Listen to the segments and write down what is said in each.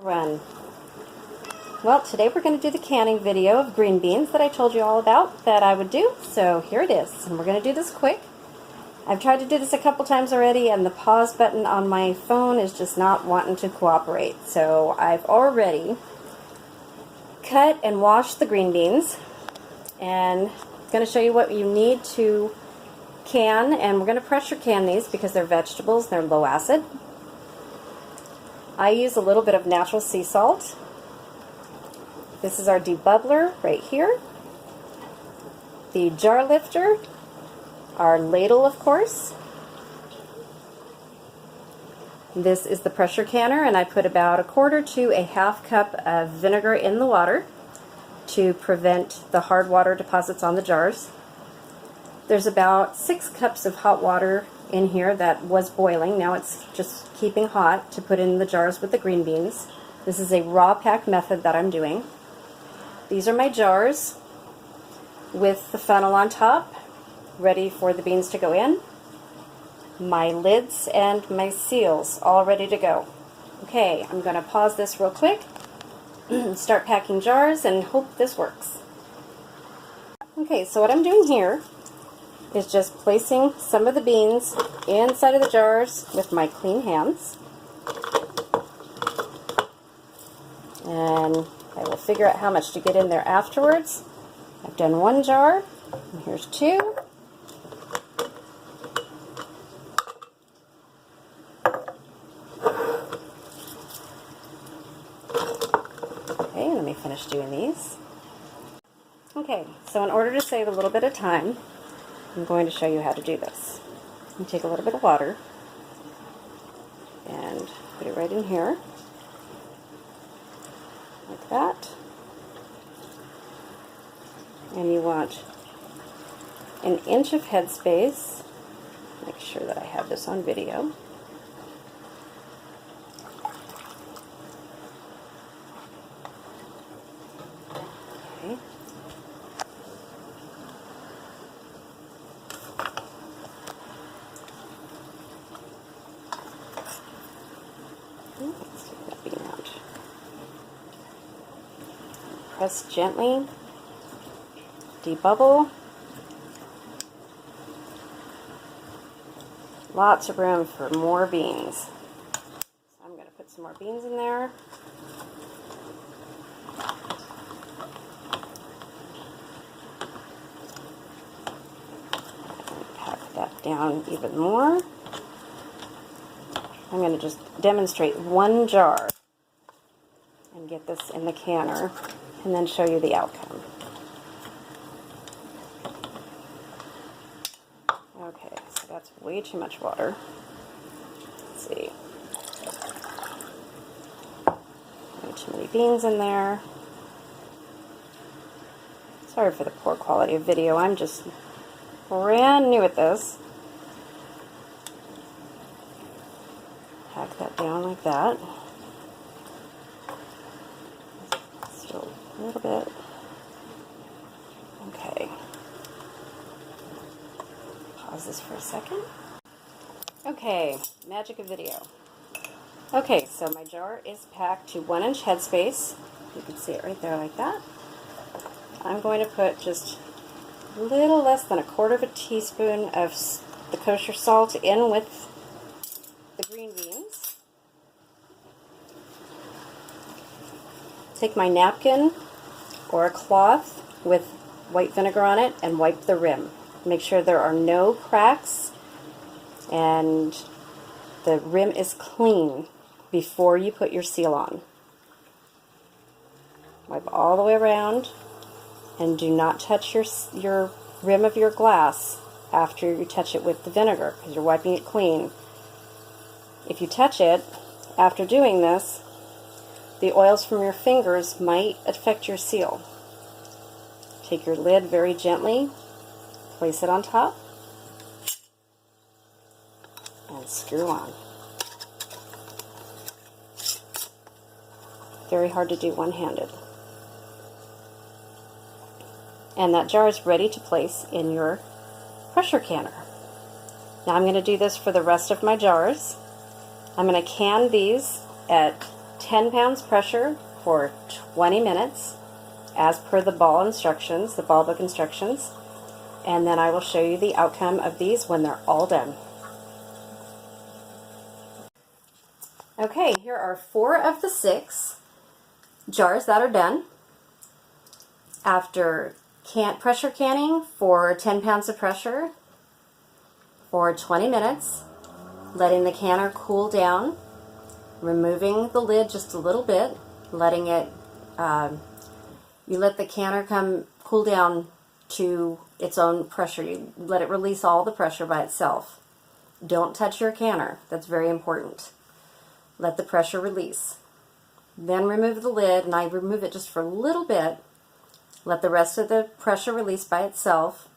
Run. Well, today we're going to do the canning video of green beans that I told you all about that I would do. So here it is, and we're going to do this quick. I've tried to do this a couple times already, and the pause button on my phone is just not wanting to cooperate. So I've already cut and washed the green beans, and I'm going to show you what you need to can, and we're going to pressure can these because they're vegetables and they're low acid. I use a little bit of natural sea salt. This is our debubbler right here. The jar lifter, our ladle of course. This is the pressure canner, and I put about a quarter to a half cup of vinegar in the water to prevent the hard water deposits on the jars. There's about 6 cups of hot water in here that was boiling. Now it's just keeping hot to put in the jars with the green beans. This is a raw pack method that I'm doing. These are my jars with the funnel on top, ready for the beans to go in. My lids and my seals all ready to go. Okay, I'm going to pause this real quick, start packing jars, and hope this works. Okay, so what I'm doing here is just placing some of the beans inside of the jars with my clean hands. And I will figure out how much to get in there afterwards. I've done 1 jar, and here's 2. Okay, let me finish doing these. Okay, so in order to save a little bit of time, I'm going to show you how to do this. You take a little bit of water and put it right in here, like that. And you want an inch of headspace. Make sure that I have this on video. Okay. Let's take that bean out. Press gently, debubble. Lots of room for more beans. So I'm going to put some more beans in there. And pack that down even more. I'm going to just demonstrate 1 jar and get this in the canner and then show you the outcome. Okay, so that's way too much water. Let's see. Way too many beans in there. Sorry for the poor quality of video. I'm just brand new at this. Pack that down like that. Still a little bit. Okay. Pause this for a second. Okay, magic of video. Okay, so my jar is packed to 1 inch headspace. You can see it right there like that. I'm going to put just a little less than a quarter of a teaspoon of the kosher salt in with the green beans. Take my napkin or a cloth with white vinegar on it and wipe the rim. Make sure there are no cracks and the rim is clean before you put your seal on. Wipe all the way around, and do not touch your rim of your glass after you touch it with the vinegar, because you're wiping it clean. If you touch it after doing this, the oils from your fingers might affect your seal. Take your lid very gently, place it on top, and screw on. Very hard to do one-handed. And that jar is ready to place in your pressure canner. Now I'm going to do this for the rest of my jars. I'm going to can these at 10 pounds pressure for 20 minutes as per the ball instructions, the ball book instructions, and then I will show you the outcome of these when they're all done. Okay, here are 4 of the 6 jars that are done. After pressure canning for 10 pounds of pressure for 20 minutes, letting the canner cool down, removing the lid just a little bit, letting it, you let the canner cool down to its own pressure. You let it release all the pressure by itself. Don't touch your canner. That's very important. Let the pressure release. Then remove the lid, and I remove it just for a little bit. Let the rest of the pressure release by itself,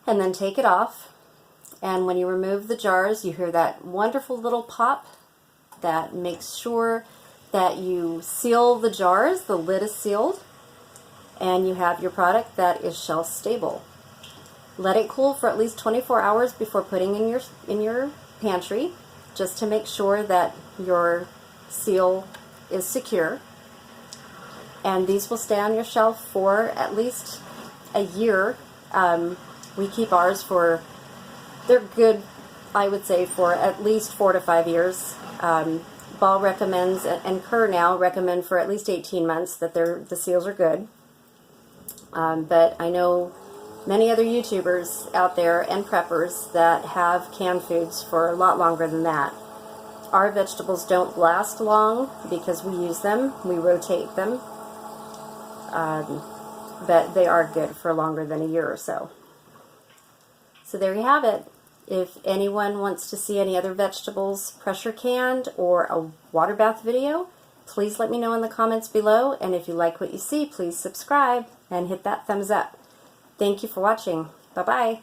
and then take it off. And when you remove the jars, you hear that wonderful little pop that makes sure that you seal the jars, the lid is sealed, and you have your product that is shelf stable. Let it cool for at least 24 hours before putting in your pantry, just to make sure that your seal is secure. And these will stay on your shelf for at least a year. We keep ours for, they're good, I would say, for at least 4 to 5 years. Ball recommends, and Kerr now recommend for at least 18 months that the seals are good. But I know many other YouTubers out there and preppers that have canned foods for a lot longer than that. Our vegetables don't last long because we use them, we rotate them, but they are good for longer than a year or so. So there you have it. If anyone wants to see any other vegetables pressure canned or a water bath video, please let me know in the comments below, and if you like what you see, please subscribe and hit that thumbs up. Thank you for watching. Bye-bye.